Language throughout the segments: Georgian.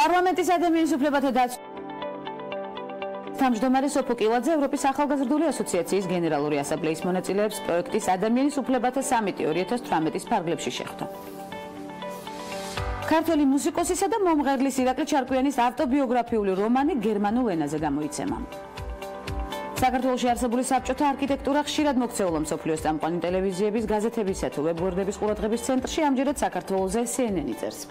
პარლამენტის ადამიანის უფლებათა დაცვის თავმჯდომარე სოფო კილაძე ევროპის ახალგაზრდული ასოციაციის გენერალური ასამბლეის მონაწილეებს პროექტის ადამიანის უფლებათა სამიტი 2018-ის ფარგლებში შეხვდა. ქართველი მუსიკოსისა და მომღერლის ირაკლი ჩარკვიანის ავტობიოგრაფიული რომანი გერმანულ ენაზე გამოიცემა. საქართველოში არსებული საბჭოთა არქიტექტურა ხშირად მოქცეულა მსოფლიოს წამყვანი ტელევიზიების, გაზეთებისა თუ ვებგვერდების ყურადღების ცენტრში, ამჯერად საქართველოზე CNN-ი წერს.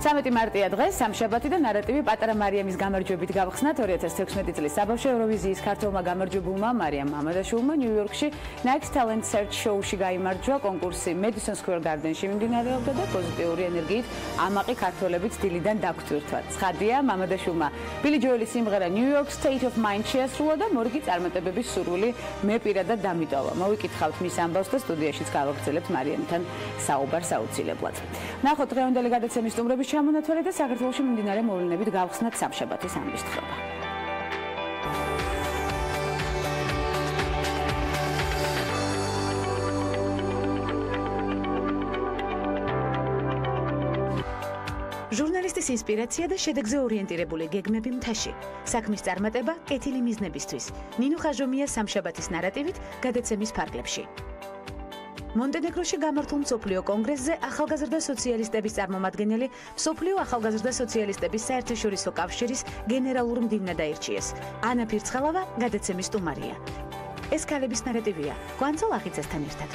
13 მარტია დღეს სამშაბათი და ნარატივი პატარა მარიამის გამარჯვებით გავხსნათ 2016 წლის საბავშვო ევროვიზიის ქართველმა გამარჯვებულმა მარიამ მამადაშვილმა ნიუ-იორკში Next Talent Search Show-ში გაიმარჯვა კონკურსი Madison Square Garden-ში მიმდინარეობდა და პოზიტიური ენერგიით ამაყი ქართველებიც დილიდან დაგვტვირთვა. ცხადია, მამადაშვილმა ბილი ჯოელის სიმღერა New York State of Mind შეასრულა და მორიგი წარმატებების სურვილი მე პირადად დამიტოვა. მოვიკითხავთ მის ამბავს და სტუდიაშიც გავაგრძელებთ მარიამთან საუბარს აუცილებლად. ნახოთ დღევანდელი გადაცემის სტუმრების ჩამონათვალე და საქართველოში მიმდინარე მოვლენებით გავხსნათ სამშაბათის ამბისთხრობა. ჟურნალისტის ინსპირაცია და შედეგზე ორიენტირებული გეგმები მთაში. საქმის წარმატება კეთილი მიზნებისთვის. ნინო ხაჟუნიას სამშაბათის ნარატივით გადაცემის ფარგლებში. მონტენეგროში გამართულ მსოფლიო კონგრესზე ახალგაზრდა სოციალისტების წარმომადგენელი მსოფლიო ახალგაზრდა სოციალისტების საერთაშორისო კავშირის გენერალურ მდივნად აირჩიეს. ანა ფირცხალავა გადაცემის სტუმარია. ეს ქალების ნარატივია. გვანცალ ახიცესთან ერთად.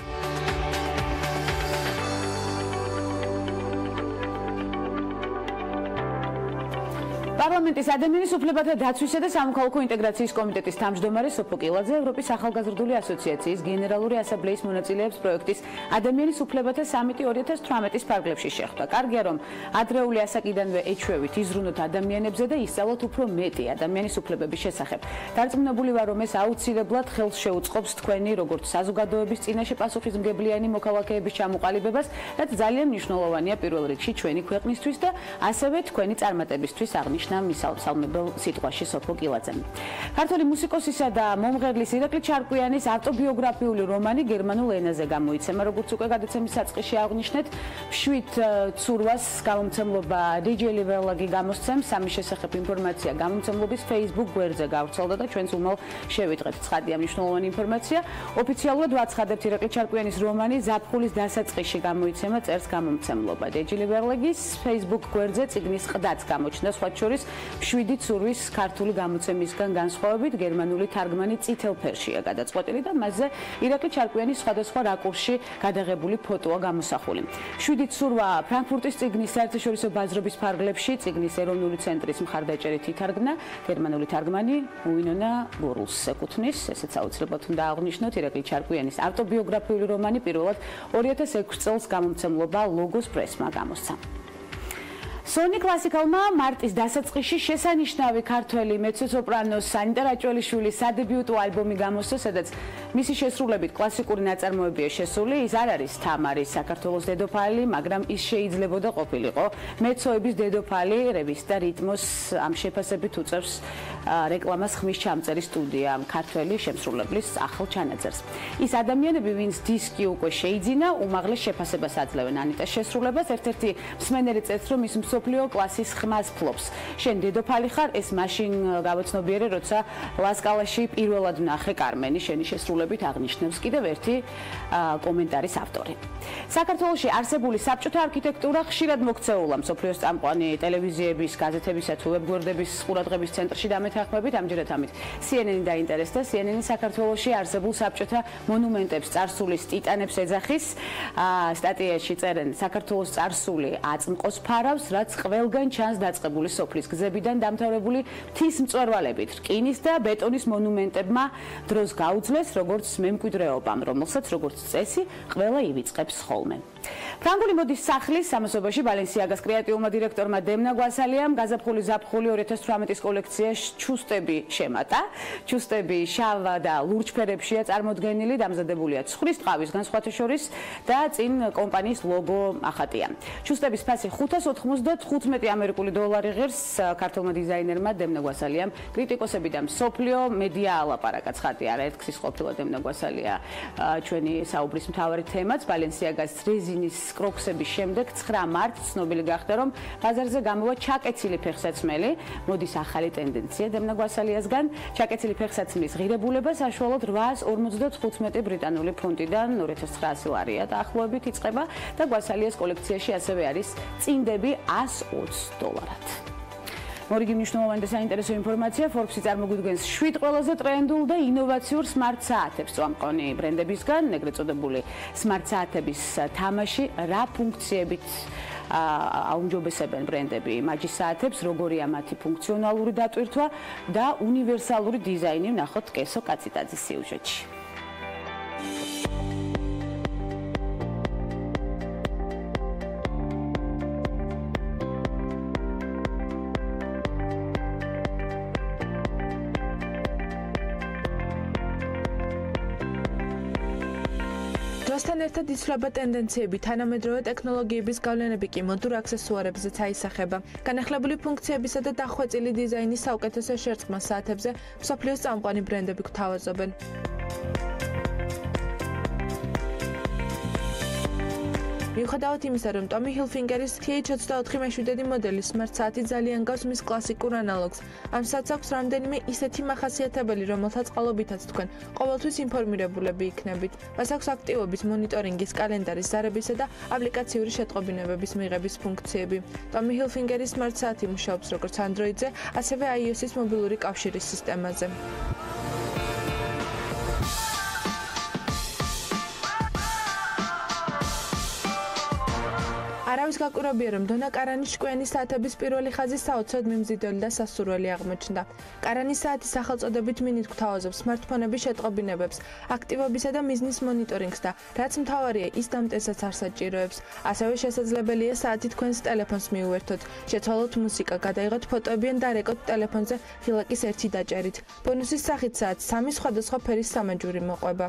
პარლამენტის ადამიანის უფლებათა დაცვისა და სამოქალაქო ინტეგრაციის კომიტეტის თავმჯდომარე სოფო კილაძე ევროპის ახალგაზრდული ასოციაციის გენერალური ასამბლეის მონაწილეებს პროექტის ადამიანის უფლებათა სამიტი 2018-ის ფარგლებში შეხვდა. კარგია, რომ ადრეული ასაკიდანვე ეჩვევით იზრუნოთ ადამიანებზე და ისწავლოთ უფრო მეტი ადამიანის უფლებების შესახებ. დარწმუნებული ვარ, რომ ეს აუცილებლად ხელს შეუწყობს თქვენი როგორც საზოგადოების წინაშე პასუხისმგებლიანი მოქალაქეების ჩამოყალიბებას, რაც ძალიან მნიშვნელოვანია პირველ რიგში ჩვენი ქვეყნისთვის და ასევე თქვენი წარმატებისთვის აღნიშნა მისალმებელ სიტყვაში სოფო კილაძემ. ქართველი მუსიკოსისა და მომღერლის ირაკლი ჩარკვიანის ავტობიოგრაფიული რომანი გერმანულ ენაზე გამოიცემა, როგორც უკვე გადაცემის საწყისში აღნიშნეთ, 7 ცურვას გამომცემლობა Pirveli გამოსცემს, ამის შესახებ ინფორმაცია გამომცემლობის Facebook გვერდზე გავრცელდა და ჩვენც უმალ შევიტყეთ. ცხადია, მნიშვნელოვანი ინფორმაცია. ოფიციალურად ვაცხადებთ ირაკლი ჩარკვიანის რომანი ზაფხულის დასაწყისში გამოიცემა, წერს გამომცემლობა. Pirveli's Facebook გვერდზე წიგნის ყდაც გამოჩნდა, სხვა შორის 7 ცურვის ქართული გამოცემისგან განსხვავებით გერმანული თარგმანი წითელ ფერშია გადაწყვეტილი და მასზე ირაკლი ჩარკვიანის სხვადასხვა რაკურსში გადაღებული ფოტოა გამოსახული. 7 ცურვა ფრანკფურტის წიგნის საერთაშორისო ბაზრობის ფარგლებში წიგნის ეროვნული ცენტრის მხარდაჭერით ითარგმნა. გერმანული თარგმანი უინონა ბურლს ეკუთვნის, ესეც აუცილებლად უნდა აღვნიშნოთ. ირაკლი ჩარკვიანის ავტობიოგრაფიული რომანი პირველად 2006 წელს გამომცემლობა ლოგოს პრესმა გამოსცა. Sony კლასიკალმა მარტის დასაწყისში შესანიშნავი ქართველი მეცო-სოპრანოს სანიტა რაჭველიშვილის სადებიუტო ალბომი გამოსცა, სადაც მისი შესრულებით კლასიკური ნაწარმოებია შესული. ის არ არის თამარის საქართველოს დედოფალი, მაგრამ ის შეიძლებოდა ყოფილიყო მეცოების დედოფალი. რევისტა რიტმოს ამ შეფასებით უწევს რეკლამას ხმის ჩამწერი სტუდია ქართველი შემსრულებლის ახალ ჩანაწერს. ის ადამიანები, ვინც დისკი უკვე შეიძინა, უმაღლეს შეფასებას აძლევენ ანიტას შესრულებას. ერთ-ერთი მსმენელი წერს, რომ ის მსოფლიო კლასის ხმას ფლობს. შენ დედოფალი ხარ, ეს მაშინ გავაცნობიერე, როცა ლასკალაში პირველად ვნახე კარმენი, შენი შესრულებით აღნიშნავს კიდევ ერთი კომენტარის ავტორი. საქართველოში არსებული საბჭოთა არქიტექტურა ხშირად მოქცეულა მსოფლიოს წამყვანი ტელევიზიების, გაზეთებისა თუ ვებგვერდების ყურადღების ცენტრში დამეთანხმებით. ამჯერად ამით CNN-ი დაინტერესდა. CNN-ი საქართველოში არსებულ საბჭოთა მონუმენტებს, წარსულის ტიტანებს ეძახის. სტატიაში წერენ, საქართველოს წარსული აწმყოს ფარავს, რაც ყველგან ჩანს დაწყებული სოფლის გზებიდან დამთავრებული მთის მწვერვალებით. რკინის და ბეტონის მონუმენტებმა დროს გაუძლეს, როგორც მემკვიდრეობამ, რომელსაც როგორც წესი ყველა ივიწყებს ხოლმე. ფრანგული მოდის სახლის სამოსობაში ბალენსიაგას კრეატიულმა დირექტორმა დემნა გვასალიამ გაზაფხული ზაფხული 2018-ის კოლექცია ჩუსტები შემატა. ჩუსტები შავ და ლურჯ ფერებშია წარმოდგენილი, დამზადებულია ცხრის ტყავის განსხვათა შორის და წინ კომპანიის ლოგო ახატია. ჩუსტების ფასი 595 ამერიკული დოლარი ღირს ქართულმა დიზაინერმა დემნა გვასალიამ კრიტიკოსები და მსოფლიო მედია ალაპარაკა ცხადია, არაერთგზის ყოფილა დემნა გვასალია ჩვენი საუბრის მთავარი თემაც ბალენსიაგას რეზინის კროქსების შემდეგ 9 მარტს ცნობილი გახდა, რომ ბაზარზე გამოვა ჩაკეცილი ფეხსაცმელი. მოდის ახალი ტენდენცია დემნა გვასალიასგან. ჩაკეცილი ფეხსაცმლის ღირებულება საშუალოდ 855 ბრიტანული ფუნტიდან 2900 ლარია დაახლოებით იწყება და გვასალიას კოლექციაში ასევე არის წინდები $120. მორიგი მნიშვნელოვანი და საინტერესო ინფორმაცია Forbes-ი წარმოგვიდგენს 7 ყველაზე ტრენდულ და ინოვაციურ smart საათებს წამყვანი ბრენდებისგან, ეგრეთ წოდებული smart საათების თამაში რა ფუნქციებით აუმჯობესებენ ბრენდები მაჯის საათებს, როგორია მათი ფუნქციონალური დატვირთვა და უნივერსალური დიზაინი, ვნახოთ კესო კაციტაძის სიუჟეტში. დროსთან ერთად იცვლება ტენდენციები, თანამედროვე ტექნოლოგიების გავლენები კი მოდურ აქსესუარებზეც აისახება. განახლებული ფუნქციებისა და დახვეწილი დიზაინის საუკეთესო შერწყმას საათებზე მსოფლიოს წამყვანი ბრენდები გვთავაზობენ. მიუხედავად იმისა, რომ ტომი ჰილფინგერის TH-24 მეშვიდედი მოდელის smart საათი ძალიან გავს მის კლასიკურ ანალოგს. ამ საათს აქვს რამდენიმე ისეთი მახასიათებელი, რომელთაც წყალობითაც თქვენ ყოველთვის ინფორმირებულები იქნებით. მას აქვს აქტივობის, მონიტორინგის, კალენდარის, ზარებისა და აპლიკაციური შეტყობინებების მიღების ფუნქციები. ტომი ჰილფინგერის smart საათი მუშაობს როგორც Android-ზე, ასევე iOS-ის მობილური კავშირის სისტემაზე. არავის გაკვირვებია, რომ დონა კარანის ჭკვიანი საათების პირველი ხაზი საოცრად მიმზიდველი და სასურველი აღმოჩნდა. კარანის საათი სახელწოდებით მინით გვთავაზობს სმარტფონების შეტყობინებებს, აქტივობისა და მიზნის მონიტორინგს და რაც მთავარია, ის დამტესაც არ საჭიროებს. ასევე შესაძლებელია საათი თქვენს ტელეფონს მიუერთოთ, შეცვალოთ მუსიკა, გადაიღოთ ფოტოები ან დარეკოთ ტელეფონზე ღილაკის ერთი დაჭერით. ბონუსის სახით საათს 3 სხვადასხვა ფერის სამაჯური მოყვება.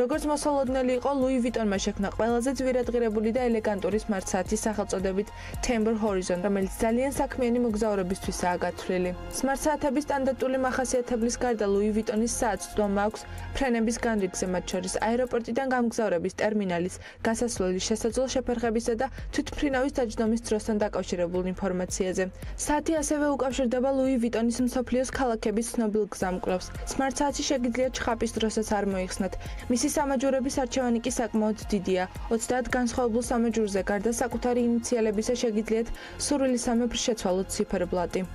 როგორც მოსალოდნელი იყო, ლუი ვიტონმა შექმნა ყველაზე ძვირადღირებული და ელეგანტური smart საათის სახელწოდებით Timber Horizon, რომელიც ძალიან საქმიანი მოგზაურებისთვისაა გათვლილი. smart საათების სტანდარტული მახასიათებლის გარდა ლუი ვიტონის საათს წვდომა აქვს ფრენების განრიგზე, მათ შორის აეროპორტიდან გამგზავრების, ტერმინალის, გასასვლელის, შესაძლო შეფერხებისა და თვითმფრინავის დაჯდომის დროსთან დაკავშირებულ ინფორმაციაზე. საათი ასევე უკავშირდება ლუი ვიტონის მსოფლიოს ქალაქების ცნობილ გზამკვლევს. smart საათი შეგიძლიათ ჩხაპის დროსაც არ მოიხსნათ. მისი სამაჯურების არჩევანი კი საკმაოდ დიდია. 30 განსხვავებულ სამაჯურზე გარდა საკუთარი ინიციალებისა შეგიძლიათ სურვილი სამეფ შეცვალოთ ციფერბლატი.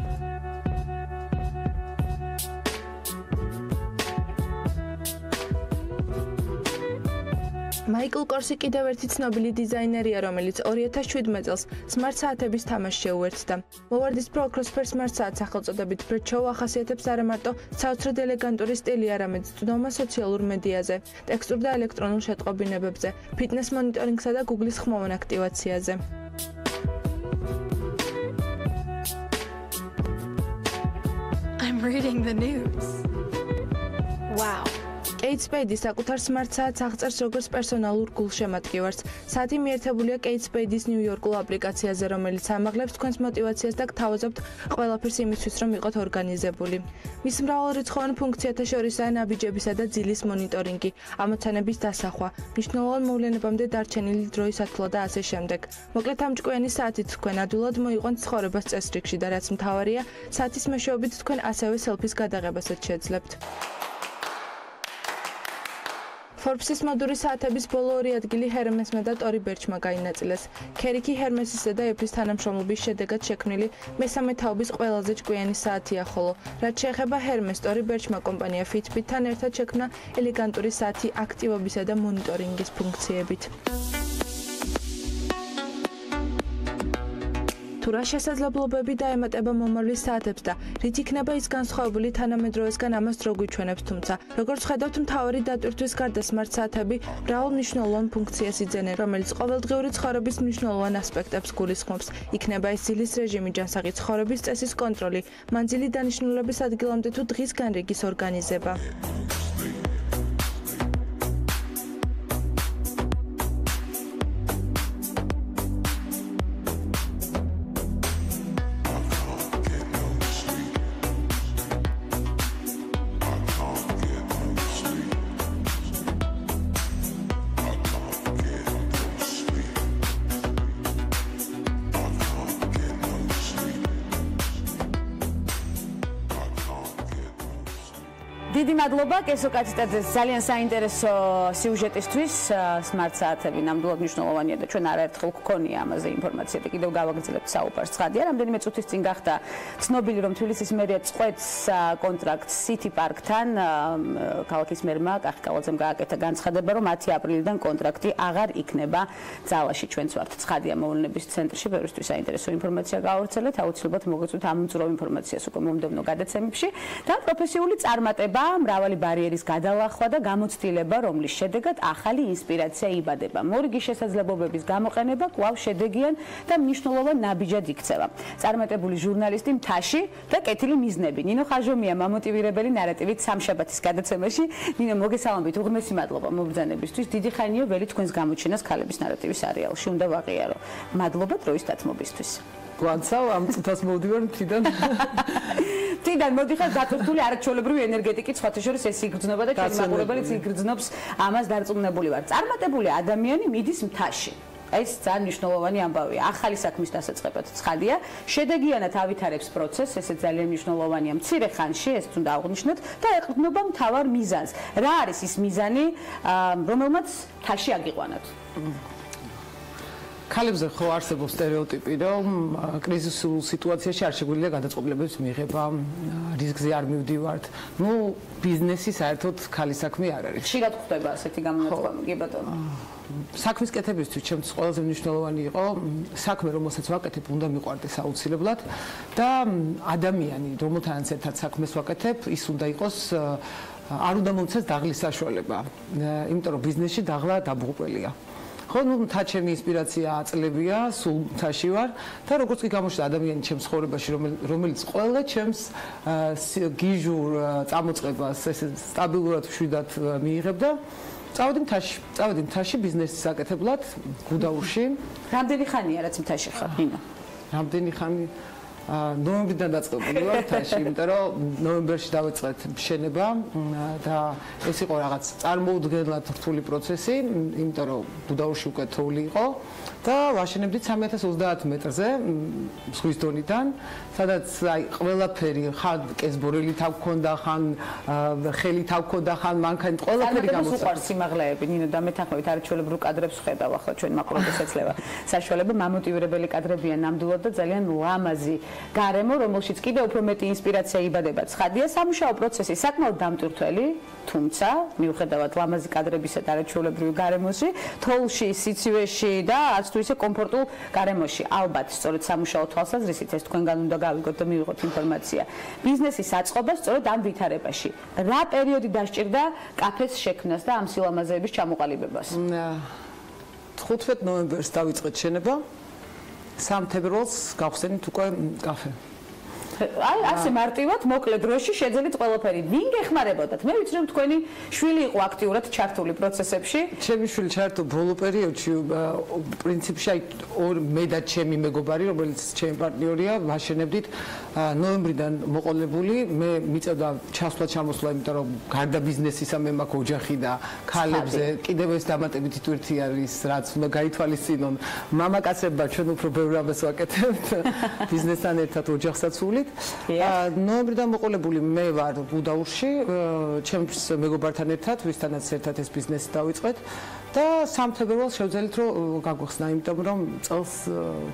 მაიკლ კორსი კიდევ ერთი ცნობილი დიზაინერია, რომელიც 2007 წელს smart საათების თამაშს შეუერთდა. მოვარდის Pro Crossfire smart საათს სახელწოდებით ბრეჩოუ ახასიათებს არა მარტო საოცრად ელეგანტური სტილი, არამედ წვდომა სოციალურ მედიაზე, ტექსტურ და ელექტრონულ შეტყობინებებზე, ფიტნეს მონიტორინგსა და Google-ის ხმოვან აქტივაციაზე. I'm reading the news. Wow. Kate Spade საკუთარ smart საათს აღწერს როგორც პერსონალურ გულშემატკივარს. საათი მიერთებულია Kate Spade-ის ნიუ-იორკულ აპლიკაციაზე, რომელიც ამაღლებს თქვენს мотивაციას და გთავაზობთ ყველაფერს იმისთვის, რომ იყოთ ორგანიზებული. მის მრავალრიცხოვან ფუნქციათა შორისაა ნაბიჯებისა და ძილის მონიტორინგი, ამოცანების დასახვა, მნიშვნელოვან მოვლენებამდე დარჩენილი დროის ათვლა და ასე შემდეგ. მოკლედ ამ ჭკვიანი საათით თქვენ ადვილად მოიყვანთ ცხოვრებას წესრიგში და რაც მთავარია, საათის მეშვეობით თქვენ ასევე სელფის გადაღებასაც შეძლებთ. Forbes-ის მოდური საათების ბოლო 2 ადგილი ჰერმესმა და ტორი ბერჩმა გაინაწილეს. ქერიქი ჰერმესისა და ეფლის თანამშრომლობის შედეგად შექმნილი მესამე თაობის ყველაზე ჭკვიანი საათია, ხოლო რაც შეეხება ჰერმეს, ტორი ბერჩმა კომპანია Fitbit-თან ერთად შექმნა ელეგანტური საათი აქტივობისა და მონიტორინგის ფუნქციებით. თუ რა შესაძლებლობები დაემატება მომავლის საათებს და რით იქნება ის განსხვავებული თანამედროვესგან ამას რო გვიჩვენებს, თუმცა როგორც ხედავთ, მთავარი დატვირთვის გარდა smart საათები მრავალ მნიშვნელოვან ფუნქციას იძენენ, რომელიც ყოველდღიური ცხოვრების მნიშვნელოვან ასპექტებს გულისხმობს. იქნება ეს ძილის რეჟიმი, ჯანსაღი ცხოვრების წესის კონტროლი, მანძილი დანიშნულების ადგილამდე თუ დღის განრიგის ორგანიზება. დიდი მადლობა კესო კაციტაძეს ძალიან საინტერესო სიუჟეტისთვის smart საათები ნამდვილად მნიშვნელოვანია და ჩვენ არაერთხელ გქონია ამაზე ინფორმაცია და კიდევ გავაგრძელებთ საუბარს. ცხადია, რამდენიმე წუთის წინ გახდა ცნობილი, რომ თბილისის მერია წყვეტს კონტრაქტს City Park-თან. ქალაქის მერმა კახიკავალძემ გააკეთა განცხადება, რომ 10 აპრილიდან კონტრაქტი აღარ იქნება ძალაში. ჩვენც ვართ ცხადია მოვლენების ცენტრში, ბევრისთვის საინტერესო ინფორმაცია გავავრცელეთ. აუცილებლად მოგეწვით ამ უწურავ ინფორმაციას უკვე მომდევნო გადაცემებში და პროფესიული წარმატება, მრავალი ბარიერის გადალახვა და გამოცდილება, რომლის შედეგად ახალი ინსპირაცია იბადება. მორიგი შესაძლებლობების გამოყენება კვლავ შედეგიან და მნიშვნელოვან ნაბიჯად იქცევა. წარმატებული ჟურნალისტი მთაში და კეთილი მიზნები. ნინო ხაჟუნია მამოტივირებელი ნარატივით სამშაბათის გადაცემაში. ნინო, მოგესალმებით, უღრმესი მადლობა მობრძანებისთვის. დიდი ხანია ველი თქვენს გამოჩენას ქალების ნარატივის სერიალში უნდა ვაღიარო. მადლობა დროის დათმობისთვის. გვანცავ ამ წუთას მოვდივარ მთიდან. თიდან მოდიხარ დატვირთული არაჩვეულებრივი ენერგეტიკით, სხვათა შორის ეს იგრძნობა და ჩვენი მაყურებელიც იგრძნობს, ამას დარწმუნებული ვარ. წარმატებული ადამიანი მიდის მთაში. ეს ძალიან მნიშვნელოვანი ამბავია. ახალი საქმის დასაწყებად ცხადია, შედეგიანად ავითარებს პროცესს, ესე ძალიან მნიშვნელოვანია. მცირე ხანში ეს უნდა აღვნიშნოთ და ეყრდნობა მთავარ მიზანს. რა არის ის მიზანი, რომელმაც მთაში აგიყვანოთ? ქალებზე ხო არსებობს სტერეოტიპი, რომ კრიზისულ სიტუაციაში არ შეგვიძლია გადაწყვეტილებების მიღება, რისკზე არ მივდივართ. ნუ ბიზნესი საერთოდ ქალის საქმე არ არის. ხშირად ხდება ასეთი გამონათქვამი, კი ბატონო. საქმის კეთებისთვის ჩემთვის ყველაზე მნიშვნელოვანი იყო საქმე, რომელსაც ვაკეთებ, უნდა მიყვარდეს აუცილებლად და ადამიანი, რომელთანაც ერთად საქმეს ვაკეთებ, ის უნდა იყოს არ უნდა მომცეს დაღლის საშუალება, იმიტომ რომ ბიზნესში დაღლა დაბუღუპელია. ხო, ნუ მთაჩემი ინსპირაცია აწლებია, სულ მთაში ვარ და როგორც კი გამოჩნდა ადამიანი ჩემს ცხოვრებაში, რომელიც ყველა ჩემს გიჟურ წამოწყებას ესე სტაბილურად მშვიდად მიიღებდა. წავედი მთაში ბიზნესის საკეთებლად, გუდაურში. რამდენი ხანია რაც მთაში ხარ, ნინო? რამდენი ხანი? ნოემბრიდან დაწყებული ვარ მთაში, იმიტომ რომ ნოემბერში დავიწყეთ მშენება და ეს იყო რაღაც წარმოუდგენლად რთული პროცესი, იმიტომ რომ გუდაურში უკვე თოვლი იყო და ვაშენებდით 3030 მეტრზე ზღვის დონიდან, სადაც აი ყველაფერი ხან კესბორელი თავ გქონდა, ხან ხელი თავ გქონდა, ხან მანქანით ყველაფერი გამოცა. უყვარს სიმაღლეები, ნინო, და მეთანხმებით არაჩვეულებრივ კადრებს ხედავ ახლა ჩვენ მაყურებელს ეცლება. საშუალება მამოტივირებელი კადრებია ნამდვილად და ძალიან ლამაზი გარემო, რომელშიც კიდევ უფრო მეტი ინსპირაცია იბადება. ცხადია, სამუშაო პროცესი საკმაოდ დამტვირთველი, თუმცა მიუხედავად ლამაზი კადრებისა და არაჩვეულებრივი გარემოში, თოვლში, სიცივეში და არც თუ ისე კომფორტულ გარემოში. ალბათ, სწორედ სამუშაო თვალსაზრისით ეს თქვენგან უნდა გავიგოთ და მივიღოთ ინფორმაცია. ბიზნესის აწყობა სწორედ ამ ვითარებაში. რა პერიოდი დასჭირდა კაფეს შექმნას და ამ სილამაზეების ჩამოყალიბებას? 15 ნოემბერს დავიწყეთ შენება. 3 თებერვალს გავხსენით უკვე კაფე. აი, ასე მარტივად, მოკლე დროში შეძელით ყველაფერი. ვინ გეხმარებოდათ? მე ვიცი, რომ თქვენი შვილი იყო აქტიურად ჩართული პროცესებში. ჩემი შვილი ჩართო ბოლო პერიოდში, პრინციპში აი მე და ჩემი მეგობარი, რომელიც ჩემი პარტნიორია, ვაშენებდით ნოემბრიდან მოყოლებული. მე მიწევდა ჩამოსვლა, იმიტომ რომ გარდა ბიზნესისა მე მაქვს ოჯახი და ქალებზე კიდევ ეს დამატებითი ტვირთი არის, რაც უნდა გაითვალისწინონ. მამაკაცებმა ჩვენ უფრო ბევრ ამას ვაკეთებთ ბიზნესთან ერთად ოჯახსაც ვულით. ნოემბრიდან მოყოლებული მე ვარ გუდაურში, ჩემს მეგობართან ერთად, ვისთანაც ერთად ეს ბიზნესი დავიწყეთ და 3 თებერვალს შევძელით რომ გაგვეხსნა, იმიტომ რომ წელს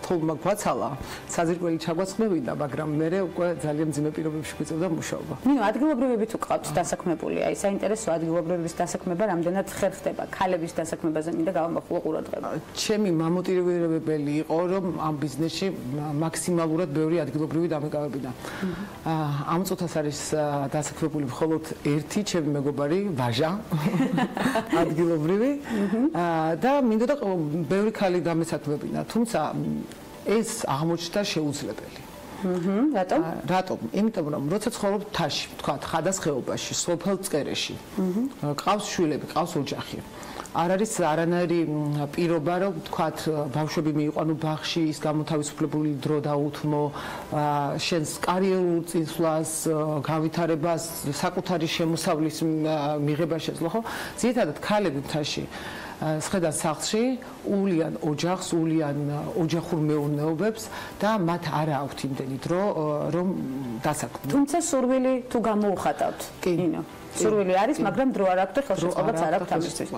თულმა გვაცალა, საძირკველი ჩაგვაცხმევიდა, მაგრამ მე უკვე ძალიან მძიმე პირობებში გვიწევდა მუშაობა. ნინო, ადგილობრივები თუ ყავთ დასაქმებული, აი საინტერესო ადგილობრივების დასაქმება რამდენად ხერხდება, ქალების დასაქმებაზე მინდა გავამახვილო ყურადღება. ჩემი მამოტივირებელი იყო რომ ამ ბიზნესში მაქსიმალურად ბევრი ადგილობრივი დამეკავებინა. ამ წუთას არის დასაქმებული მხოლოდ ერთი ჩემი მეგობარი, ვაჟა, ადგილობრივი და მინდოდა ბევრი ქალი გამესაქმებინა, თუმცა ეს აღმოჩნდა შეუძლებელი. რატომ? რატომ? იმიტომ რომ როცა ცხოვრობ თაში, თქვა ხადას ხეობაში, სოფელ წერეში, ყავს შვილები, ყავს ოჯახი. არ არის არანაირი პირობა, რომ თქვათ ბავშვები მიიყვანო ბაღში, ის გამოთავისუფლებული დრო დაუთმო, შენს კარიერულ წინსვლას, გავითარებას, საკუთარი შემოსავლის მიღება შეძლო, ხო? ძირითადად ქალები მთაში სხედან სახლში ულიან ოჯახს, ულიან ოჯახურ მეურნეობებს და მათ არ აქვთ იმდენი დრო, რომ დასაქმდნენ. თუმცა სურვილი თუ გამოუხატავთ, ნინო. სურვილი არის, მაგრამ დრო არ აქვს და ხელშეწყობაც არ აქვს ამისთვის.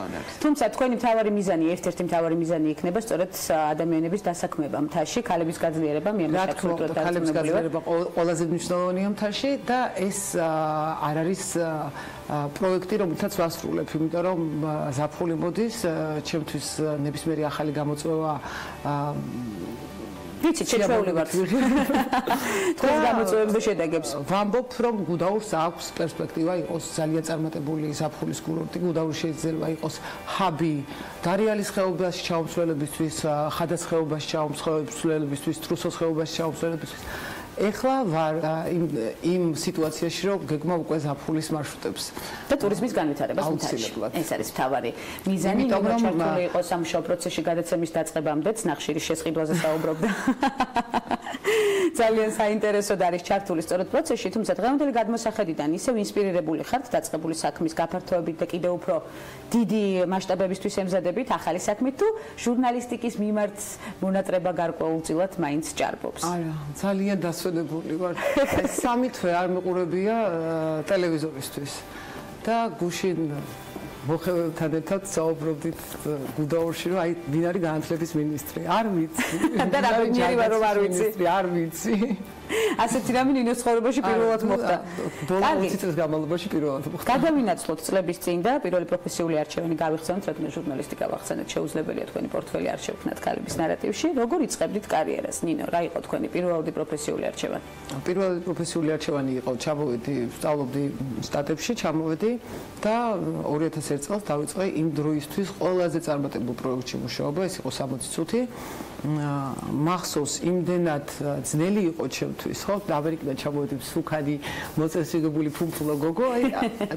თუმცა თქვენი მთავარი მიზანი, ერთ-ერთი მთავარი მიზანი იქნება სწორედ ადამიანების დასაქმება მთაში, ქალების გაძლიერება, მიემართება ქალების გაძლიერება ყველაზე მნიშვნელოვანია მთაში და ეს არ არის პროექტი, რომელსაც ვასრულებ, იმიტომ რომ ზაფხული მოდის, ჩემთვის ნებისმიერი ახალი გამოწვევა ვიცი, შეჩვეული ვართ. თქვენ გამოწვევებს შედეგებს. ვამბობ, რომ გუდაურს აქვს პერსპექტივა იყოს ძალიან წარმატებული ზაფხულის კურორტი, გუდაური შეიძლება იყოს ჰაბი დარიალის ხეობაში ჩაუმცველებისთვის, ხადას ხეობაში ჩაუმცველებისთვის, ტრუსოს ხეობაში ჩაუმცველებისთვის. ეხლა ვარ იმ სიტუაციაში, რომ გეგმა უკვე ზაფხულის მარშრუტებს და ტურიზმის განვითარებას მთაში. ეს არის მთავარი მიზანი, რომ ჩართული იყოს სამუშაო პროცესში გადაცემის დაწყებამდეც, ნახშირის შესყიდვაზე საუბრობდა. ძალიან საინტერესოდ არის ჩართული სწორედ პროცესში, თუმცა დღევანდელი გადმოსახედიდან ისევ ინსპირირებული ხართ დაწყებული საქმის გაფართოებით და კიდევ უფრო დიდი მასშტაბებისთვის ემზადებით ახალი საქმით თუ ჟურნალისტიკის მიმართ მონატრება გარკვეულწილად მაინც ჭარბობს? არა, ძალიან დასვენებული ვარ. აი 3 თვე არ მიყურებია ტელევიზორისთვის და გუშინ მოხევებთან ერთად საუბრობდით გუდაურში, რომ აი ვინ არის განათლების მინისტრი. არ ვიცი. და რამდენიერი ვარ რომ არ ვიცი. არ ვიცი. ასეთი რამე ნინოს ცხოვრებაში პირველად მოხდა. ბოლო 20 წლის განმავლობაში პირველად მოხდა. გადავინაცვლოთ წლების წინ და პირველი პროფესიული არჩევანი გავიხსენოთ, რადგან ჟურნალისტიკა ვახსენეთ, შეუძლებელია თქვენი პორტფელი არ შევქმნათ ქალების ნარატივში. როგორ იწყებდით კარიერას, ნინო? რა იყო თქვენი პირველი პროფესიული არჩევანი? პირველი პროფესიული არჩევანი იყო, ჩამოვედი, სწავლობდი სტატებში, ჩამოვედი და 2001 წელს დავიწყე იმ დროისთვის ყველაზე წარმატებულ პროექტში მუშაობა, ეს იყო 60 წუთი. მახსოვს იმდენად ძნელი იყო ჩემთვის, ხო, ამერიკიდან ჩამოვედი სუქანი, მოწესრიგებული ფუმფულა გოგო,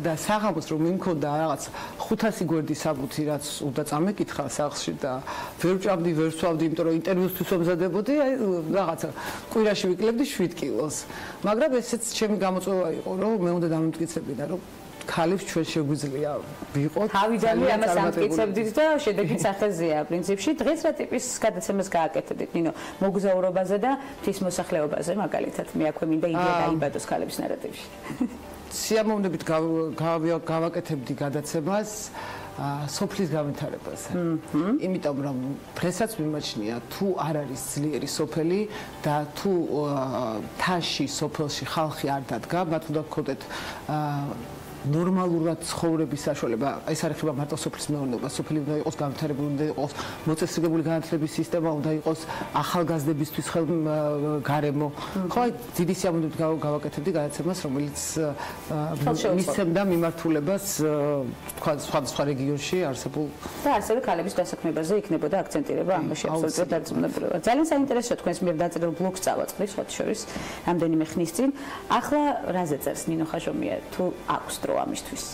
და საღამოს რომ მიმქონდა რაღაც 500 გვერდი საბუთი, რაც უნდა წამეკითხა სახლში და ვერ ვჭამდი, ვერ სვავდი, იმიტომ რომ ინტერვიუსთვის ვმზადებოდი, აი რაღაცა კვირაში ვიკლებდი 7 კილოს. მაგრამ ესეც ჩემი გამოწვევა იყო, რომ მე უნდა დამიმტკიცებინა, რომ ქალებს ჩვენ შეგვიძლია ვიყოთ. თავიდანვე ამას ამტკიცებდით და შედეგიც ახეზეა პრინციპში. დღეს რა ტიპის გადაცემას გააკეთებდით, ნინო? მოგზაურობაზე და მთის მოსახლეობაზე მაგალითად. მე აქვე მინდა იდეა დაიბადოს ქალების ნარატივში. სიამოვნებით გავაკეთებდი გადაცემას სოფლის განვითარებაზე. იმიტომ რომ დღესაც მიმაჩნია თუ არ არის ძლიერი სოფელი და თუ თაში სოფელში ხალხი არ დადგა, მათ უნდა გქონდეთ ნორმალურად ცხოვრების საშუალება. ეს არ ეხება მარტო სოფლის მეურნეობას, სოფელი უნდა იყოს განვითარებული, უნდა იყოს მოწესრიგებული განათლების სისტემა, უნდა იყოს ახალგაზრდებისთვის გარემო. ხო, აი დიდი სიამოვნებით გავაკეთებდი გადაცემას, რომელიც მისცემდა მიმართულებას თქვა სხვადასხვა რეგიონში არსებულ და ასევე ქალების დასაქმებაზე იქნებოდა აქცენტირება ამაში აბსოლუტურად დარწმუნებულება. ძალიან საინტერესოა თქვენს მიერ დაწერილ ბლოგს წავაწყდი სხვა შორის რამდენიმე ხნის წინ. ახლა რაზე წერს ნინო ხაჟუნია თუ აქვს დრო ამისთვის?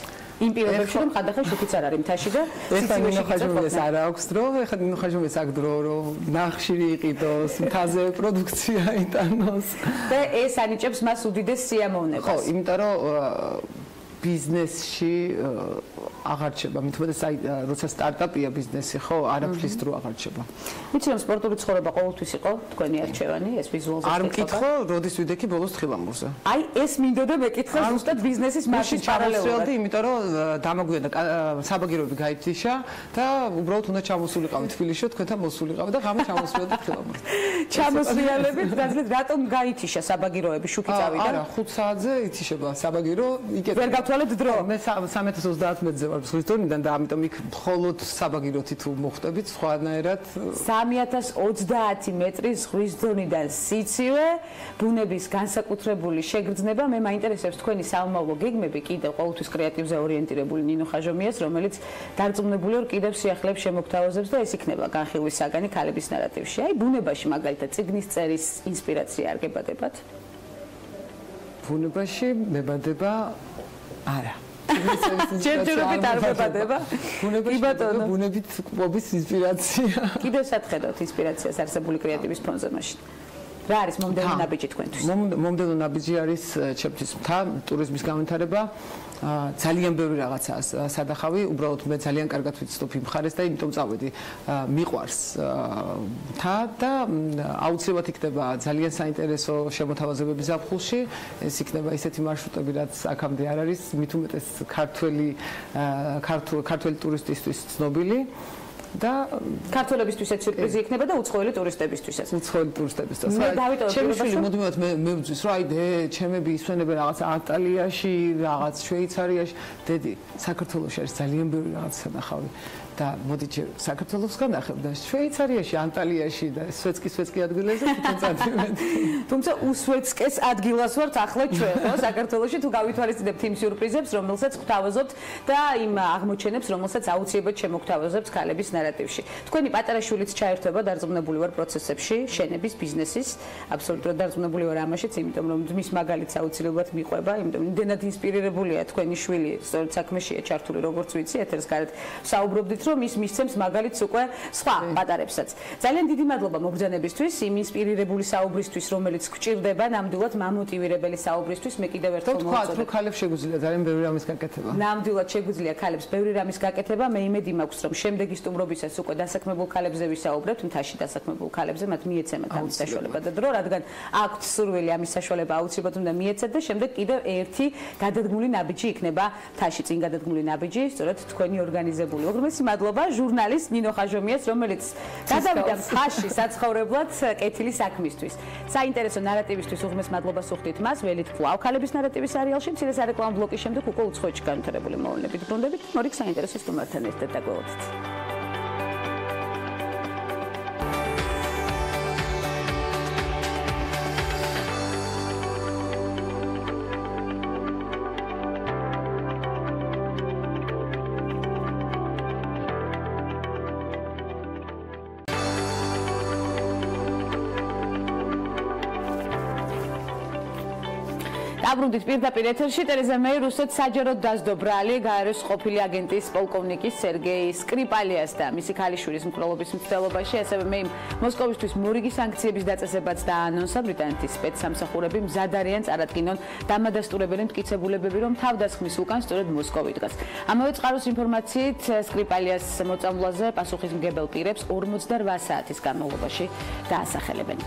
იმ პირობებში რომ ხანდახან შუქიც არ არის მთაში და ეხლა ნინო ხაჟუნიას არ აქვს დრო, ეხლა ნინო ხაჟუნიას აქვს დრო, რომ ნახშირი იყიდოს, მთაზე პროდუქცია იტანოს და ეს ანიჭებს მას უდიდეს სიამოვნებას. ხო, იმიტომ რომ ბიზნესში აღარ რჩება. მით უმეტეს აი როცა სტარტაპია ბიზნესი, ხო, არაფრის დრო აღარ რჩება. ვიცი რომ სპორტული ცხოვრება ყოველთვის იყო თქვენი არჩევანი, ეს ვიზუალზე არ მკითხო, როდის ვიდექი ბოლოს თხილამურზე. აი ეს მინდოდა მეკითხა ზუსტად ბიზნესის მასში პარალელურად. იმიტომ რომ დამაგვიანდა საბაგიროები გაითიშა და უბრალოდ უნდა ჩამოსულიყავი თბილისში, თქვენთან მოსულიყავი და ღამე ჩამოსულიყავი თხილამურზე. ჩამოსვლიანებით გაზრდით რატომ გაითიშა საბაგიროები შუქი წავიდა? არა, 5 საათზე ითიშება საბაგირო, იქეთ ვერ გავთვალეთ დრო. მე 330 მეტრზე ვარ ზღვის დონიდან და ამიტომ იქ მხოლოდ საბაგიროთი თუ მოხვდებით, სხვანაირად 3030 მეტრის ზღვის დონიდან სიცივე, ბუნების განსაკუთრებული შეგრძნება. მე მაინტერესებს თქვენი საომავლო გეგმები კიდევ ყოველთვის კრეატივზე ორიენტირებული ნინო ხაჟუმიას, რომელიც დარწმუნებული ვარ კიდევ სიახლეებს შემოგთავაზებს და ეს იქნება განხილვის საგანი ქალების ნარატივში. აი ბუნებაში მაგალითად წიგნის წერის ინსპირაცია არ გებადებათ? ბუნებაში მებადება არა. ჯერჯერობით არ მებადება? ბუნებაში ბუნებით ყოფის ინსპირაცია. კიდევ სათხედოთ ინსპირაციას არსებული კრეატივის ფონზე მაშინ. რა არის მომდევნო ნაბიჯი თქვენთვის? მომდევნო ნაბიჯი არის ჩემთვის მთა, ტურიზმის განვითარება. ძალიან ბევრი რაღაცაა სადახავი, უბრალოდ მე ძალიან კარგად ვიცნობ იმ მხარეს და იმიტომ წავედი. მიყვარს მთა და აუცილებლად იქნება ძალიან საინტერესო შემოთავაზებები ზაფხულში. ეს იქნება ისეთი მარშრუტები, რაც აქამდე არ არის, მით უმეტეს ქართველი ტურისტისთვის ცნობილი. და ქართველებისთვისაც სიურპრიზი იქნება და უცხოელი ტურისტებისთვისაც. უცხოელი ტურისტებისთვისაც. ჩემი შვილი მუდმივად მევძვის, რომ აი ჩემები ისვენებენ რაღაც იტალიაში, რაღაც შვეიცარიაში. დედი, საქართველოში არის ძალიან ბევრი რაღაც სანახავი. და მოდი ჯერ საქართველოს განახებ და შვეიცარიაში, ანტალიაში და სვეცკი ადგილებზე თვითონ წადიმენ. თუმცა უსვეცკეს ადგილას ვართ ახლა ჩვენ, ხო, საქართველოში თუ გავითვალისწინებთ იმ სიურპრიზებს, რომელსაც გვთავაზობთ და იმ აღმოჩენებს, რომელსაც აუცილებლად შემოგთავაზებთ ქალების ნარატივში. თქვენი პატარა შვილიც ჩაერთვება, დარწმუნებული ვარ პროცესებში, შენების, ბიზნესის, აბსოლუტურად დარწმუნებული ვარ ამაშიც, იმიტომ რომ მის მაგალითს აუცილებლად მიყვება, იმიტომ რომ იმდენად ინსპირირებულია თქვენი შვილი, სწორედ საქმეშია ჩართული, როგორც ვიცი, ეთერს გარეთ საუბრობდით რომ ის მისცემს მაგალითს უკვე სხვა პატარებსაც. ძალიან დიდი მადლობა მობრძანებისთვის, იმ ინსპირირებული საუბრისთვის, რომელიც გვჭირდება ნამდვილად მამოტივირებელი საუბრისთვის. მე კიდევ ერთხელ მოვაწოდებ. თუ ქალებს შეგვიძლია ძალიან ბევრი რამის გაკეთება. ნამდვილად შეგვიძლია ქალებს ბევრი რამის გაკეთება. მე იმედი მაქვს, რომ შემდეგი სტუმრობისას უკვე დასაქმებულ ქალებზე ვისაუბრებთ, მთაში დასაქმებულ ქალებზე, მათ მიეცემათ ამის საშუალება და დრო, რადგან აქვთ სურვილი ამის საშუალება აუცილებლად უნდა მიეცათ და შემდეგ კიდევ ერთი გადადგმული ნაბიჯი იქნება მთაში, წინ გადადგმული ნაბიჯი, სწორედ თქვენი ორგანიზებული. უღრმესი მადლობა ჟურნალისტ ნინო ხაჟუმიას, რომელიც გადავიდა მთაში საცხოვრებლად კეთილი საქმისთვის. საინტერესო ნარატივისთვის უღრმეს მადლობას უხდით მას. ველით კვლავ ქალების ნარატივის სერიალში მცირე სარეკლამო ბლოკის შემდეგ უკვე უცხოეთში განვითარებული მოვლენებით ბრუნდებით. მორიგ საინტერესო სტუმართან ერთად დაგველოდით. დაბრუნდით პირდაპირ ეთერში. ტერეზა მეი რუსეთს საჯაროდ დასდო ბრალი გაეროს ყოფილი აგენტის პოლკოვნიკი სერგეი სკრიპალიას და მისი ქალიშვილის მკვლელობის მცდელობაში, ასევე მე მოსკოვისთვის მორიგი სანქციების დაწესებაც დაანონსა. ბრიტანეთის სპეცსამსახურები მზად არიან წარადგინონ დამადასტურებელი მტკიცებულებები, რომ თავდასხმის უკან სწორედ მოსკოვი დგას. ამავე წყაროს ინფორმაციით სკრიპალიას მოწამვლაზე პასუხისმგებელ პირებს 48 საათის განმავლობაში დაასახელებენ.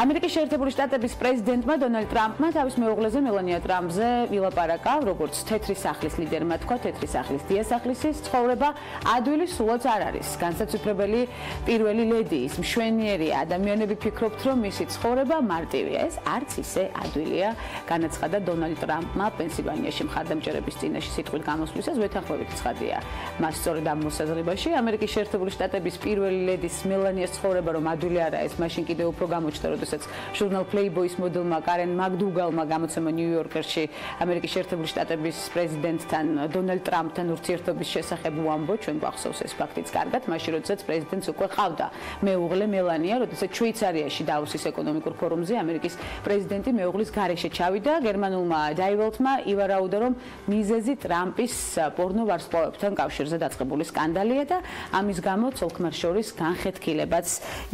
ამერიკის შეერთებული შტატების პრეზიდენტმა დონალდ ტრამპმა თავის მეუღლეზე მელანია ტრამპზე ვილაპარაკა, როგორც თეთრი სახლის ლიდერმა თქვა, თეთრი სახლის დიასახლისის ცხოვრება ადვილი სულაც არ არის. განსაცვიფრებელი პირველი ლედი ის მშვენიერია, ადამიანები ფიქრობთ, რომ მისი ცხოვრება მარტივია. ეს არც ისე ადვილია, განაცხადა დონალდ ტრამპმა პენსილვანიაში მხარდამჭერების წინაშე სიტყვით გამოსვლისას. ვეთანხმებით ცხადია მას სწორედ ამ მოსაზრებაში. ამერიკის შეერთებული შტატების პირველი ლედის მელანიას ცხოვრება რომ ადვილი არა, ეს მაშინ კიდევ უფრო გამოჩნდა, როდესაც ჟურნალ Playboy-ის მოდელმა კარენ მაკდუგალმა გამოცემა ნიუ-იორკერში ამერიკის შეერთებული შტატების პრეზიდენტთან დონალდ ტრამპთან ურთიერთობის შესახებ უამბო, ჩვენ გვახსოვს ეს ფაქტიც კარგად, მაშინ როდესაც პრეზიდენტს უკვე ყავდა მეუღლე მელანია, როდესაც შვეიცარიაში დავოსის ეკონომიკურ ფორუმზე ამერიკის პრეზიდენტი მეუღლის გარეშე ჩავიდა. გერმანულმა დაიველთმა ივარაუდა, რომ მიზეზი ტრამპის პორნო ვარსკვლავებთან კავშირზე დაწყებული სკანდალია და ამის გამო ცოლ-ქმარ შორის განხეთქილებაც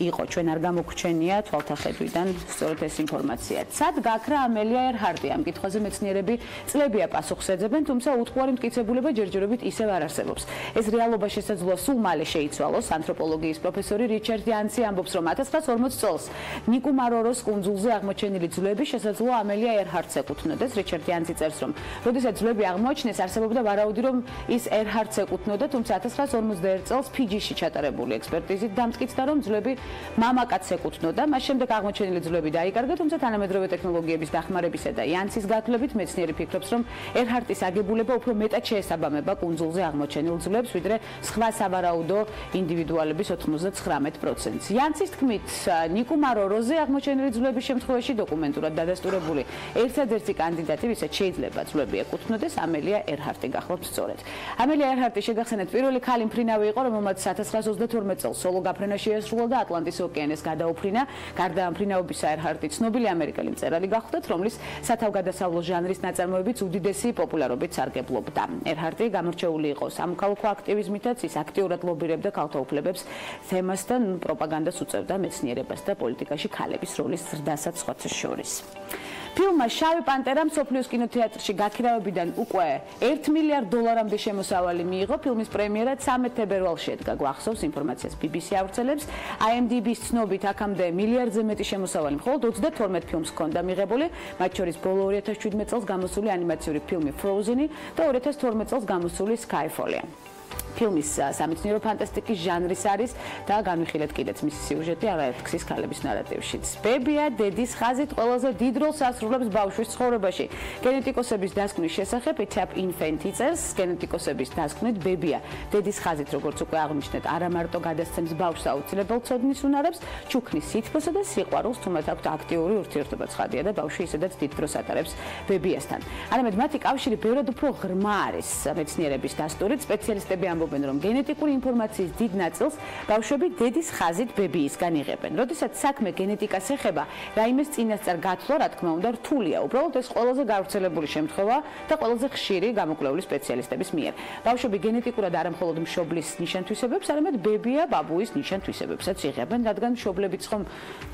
იყო. ჩვენ არ გამოგვჩენია თვალთახედვიდან სწორედ ეს ინფორმაცია. სად გაქრა ამელია ერჰარტი? ამ კითხვას კითხვაზე მეცნიერები წლებია პასუხს ეძებენ, თუმცა უთხარი მტკიცებულება ჯერჯერობით ისევ არ არსებობს. ეს რეალობა შესაძლოა სულ მალე შეიცვალოს. ანთროპოლოგიის პროფესორი რიჩარდ იანსი ამბობს, რომ 1940 წელს ნიკუმაროროს კუნძულზე აღმოჩენილი ძვლები შესაძლოა ამელია ერჰარტს ეკუთვნოდეს. რიჩარდ იანსი წერს, რომ როდესაც ძვლები აღმოაჩინეს, არსებობდა ვარაუდი, რომ ის ერჰარტს ეკუთვნოდა, თუმცა 1951 წელს ფიჯიში ჩატარებული ექსპერტიზით დამტკიცდა, რომ ძვლები მამაკაცს ეკუთვნოდა. მას შემდეგ აღმოჩენილი ძვლები დაიკარგა, თუმცა თანამედროვე ტექნოლოგიების დახმარებისა და იანსის გათვლებით მეცნიერი ფიქრობს, რომ ერჰარტის აგებულება უფრო მეტად შეესაბამება კუნძულზე აღმოჩენილ ძვლებს, ვიდრე სხვა სავარაუდო ინდივიდუალების 99%-ს. იანსის თქმით, ნიკუმაროროზე აღმოჩენილი ძვლების შემთხვევაში დოკუმენტურად დადასტურებული ერთადერთი კანდიდატი, ვისაც შეიძლება ძვლები ეკუთვნოდეს, ამელია ერჰარტი გახლავთ სწორედ. ამელია ერჰარტი შეგახსენეთ პირველი ქალი მფრინავი იყო, რომელმაც 1932 წელს სოლო გაფრენა შეასრულა და ატლანტის ოკეანეს გადაუფრინა. გარდა ამ მფრინავებისა ერჰარტი ცნობილი ამერიკელი მწერალი გახლდათ, რომლის სათავგადასავლო ჟანრის ნაწარმოებიც უდიდესი პოპულარობით სარგებლობდა. ერჰარტი გამორჩეული იყო სამოქალაქო აქტივიზმითაც, ის აქტიურად ლობირებდა ქალთა უფლებებს თემასთან, პროპაგანდას უწევდა მეცნიერებას და პოლიტიკაში ქალების როლის ზრდასაც სხვათა შორის. ფილმმა შავი პანტერა მსოფლიოს კინოთეატრში გაქირავებიდან უკვე $1 მილიარდამდე შემოსავალი მიიღო. ფილმის პრემიერა 13 თებერვალს შედგა. გვახსოვს ინფორმაციას BBC ავრცელებს. IMDb-ის ცნობით აქამდე მილიარდზე მეტი შემოსავალი მხოლოდ 32 ფილმს ჰქონდა მიღებული, მათ შორის ბოლო 2017 წელს გამოსული ანიმაციური ფილმი Frozen-ი და 2012 წელს გამოსული Skyfall-ი. ფილმის სამეცნიერო ფანტასტიკის ჟანრის არის და განვიხილეთ კიდეც მისი სიუჟეტი არაერთგზის ქალების ნარატივშიც. ბებია დედის ხაზით ყველაზე დიდ როლს ასრულებს ბავშვის ცხოვრებაში. გენეტიკოსების დასკვნის შესახებ Tap Infant წერს, გენეტიკოსების დასკვნით ბებია დედის ხაზით, როგორც უკვე აღნიშნეთ, არა მარტო გადასცემს ბავშვს აუცილებელ ცოდნის უნარებს, ჩუქნის სითბოსა და სიყვარულს, თუმცა აქვთ აქტიური ურთიერთობა ცხადია და ბავშვი ისედაც დიდ დროს ატარებს ბებიასთან. არამედ მათი კავშირი ბევრად უფრო ღრმა არის. მეცნიერების დასტურით სპეციალისტები ამბობენ, რომ გენეტიკური ინფორმაციის დიდ ნაწილს ბავშვები დედის ხაზით ბებიისგან იღებენ. როდესაც საქმე გენეტიკას ეხება, რაიმეს წინასწარ გათვლა, რა თქმა უნდა, რთულია. უბრალოდ ეს ყველაზე გავრცელებული შემთხვევა და ყველაზე ხშირი გამოკვლეული სპეციალისტების მიერ. ბავშვები გენეტიკურად არა მხოლოდ მშობლის ნიშან-თვისებებს, არამედ ბებია ბაბუის ნიშან-თვისებებსაც იღებენ, რადგან მშობლებიც ხომ,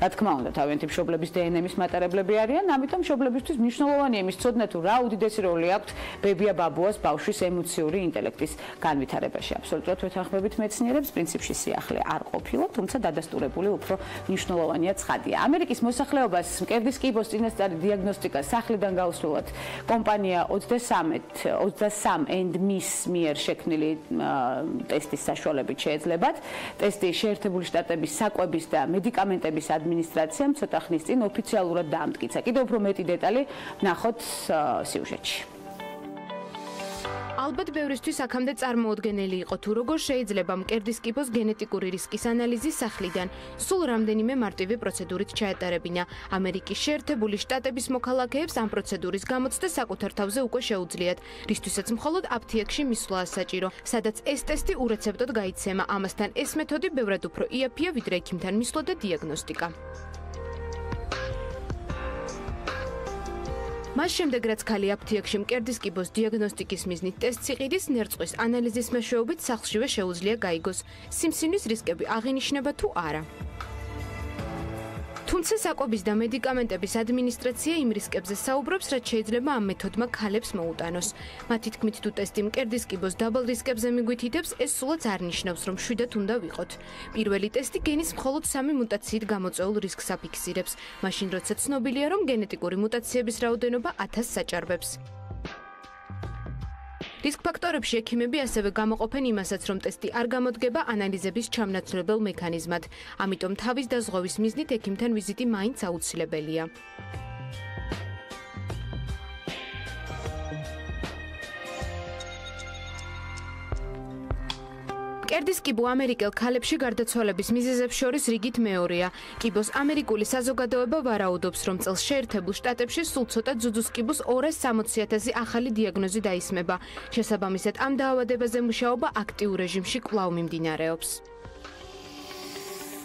რა თქმა უნდა, თავიანთი მშობლების დნმ-ის მატარებლები არიან, ამიტომ მშობლებისთვის მნიშვნელოვანია იმის ცოდნა, თუ რა უდიდესი როლი აქვს ბებია ბაბუას ბავშვის ემოციური ინტელექტის განვითარებაში. აბსოლუტურად ვეთანხმებით მეცნიერებს, პრინციპში სიახლე არ ყოფილა, თუმცა დადასტურებული უფრო მნიშვნელოვანია ცხადია. ამერიკის მოსახლეობას მკერდის კიბოს წინასწარი დიაგნოსტიკა სახლიდან გაუსვლელად კომპანია 23&me's მიერ შექმნილი ტესტის საშუალებით შეეძლებათ. ტესტი შეერთებული შტატების საკვების და მედიკამენტების ადმინისტრაციამ ცოტა ხნის წინ ოფიციალურად დაამტკიცა. კიდევ უფრო მეტი დეტალი ვნახოთ სიუჟეტში. ალბათ ბევრისთვის აქამდე წარმოუდგენელი იყო თუ როგორ შეიძლება მკერდის კიბოს გენეტიკური რისკის ანალიზი სახლიდან სულ რამდენიმე მარტივი პროცედურით ჩაეტარებინა. ამერიკის შეერთებული შტატების მოქალაქეებს ამ პროცედურის გამოცდა საკუთარ თავზე უკვე შეუძლიათ, რისთვისაც მხოლოდ აფთიაქში მისვლაა საჭირო, სადაც ეს ტესტი ურეცეპტოდ გაიცემა. ამასთან ეს მეთოდი ბევრად უფრო იაფია, ვიდრე ექიმთან მისვლა და დიაგნოსტიკა. მას შემდეგ, რაც ქალი აფთიაქში მკერდის კიბოს დიაგნოსტიკის მიზნით ტესტს იყიდის, ნერწყვის ანალიზის მეშვეობით სახლშივე შეუძლია გაიგოს, სიმსივნის რისკები აღინიშნება თუ არა. თუმცა საკვების და მედიკამენტების ადმინისტრაცია იმ რისკებზე საუბრობს, რაც შეიძლება ამ მეთოდმა ქალებს მოუტანოს. მათი თქმით, თუ ტესტი მკერდის კიბოს დაბალ რისკებზე მიგვითითებს, ეს სულაც არ ნიშნავს, რომ შვიდად უნდა ვიყოთ. პირველი ტესტი გენის მხოლოდ 3 მუტაციით გამოწვეულ რისკს აფიქსირებს, მაშინ როცა ცნობილია, რომ გენეტიკური მუტაციების რაოდენობა 1000 საჭარბებს. რისკ ფაქტორებში ექიმები ასევე გამოყოფენ იმასაც, რომ ტესტი არ გამოდგება ანალიზების ჩამნაცვლებელ მექანიზმად. ამიტომ თავის დაზღვევის მიზნით ექიმთან ვიზიტი მაინც აუცილებელია. მკერდის კიბო ამერიკელ ქალებში გარდაცვალების მიზეზებს შორის რიგით მეორეა. კიბოს ამერიკული საზოგადოება ვარაუდობს, რომ წელს შეერთებულ შტატებში სულ ცოტა ძუძუს კიბოს 260,000 ახალი დიაგნოზი დაისმება. შესაბამისად, ამ დაავადებაზე მუშაობა აქტიურ რეჟიმში კვლავ მიმდინარეობს.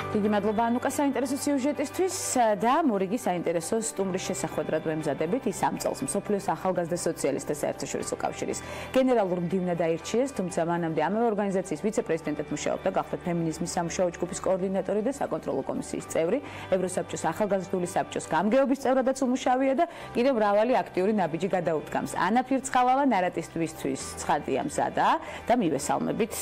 დიდი მადლობა ანუკა საინტერესო სიუჟეტისთვის და მორიგი საინტერესო სტუმრის შესახვედრად ვემზადებით. ის ამ წელს მსოფლიოს ახალგაზრდა სოციალისტთა საერთაშორისო კავშირის გენერალურ მდივნად აირჩიეს, თუმცა მანამდე ამავე ორგანიზაციის ვიცე-პრეზიდენტად მუშაობდა, გახდა ფემინიზმის სამუშაო ჯგუფის კოორდინატორი და საკონტროლო კომისიის წევრი, ევროსაბჭოს ახალგაზრდული საბჭოს გამგეობის წევრადაც უმუშავია და კიდევ მრავალი აქტიური ნაბიჯი გადაუდგამს. ანა ფირცხალავა ნარატივისთვის ცხადია მზადა და მივესალმებით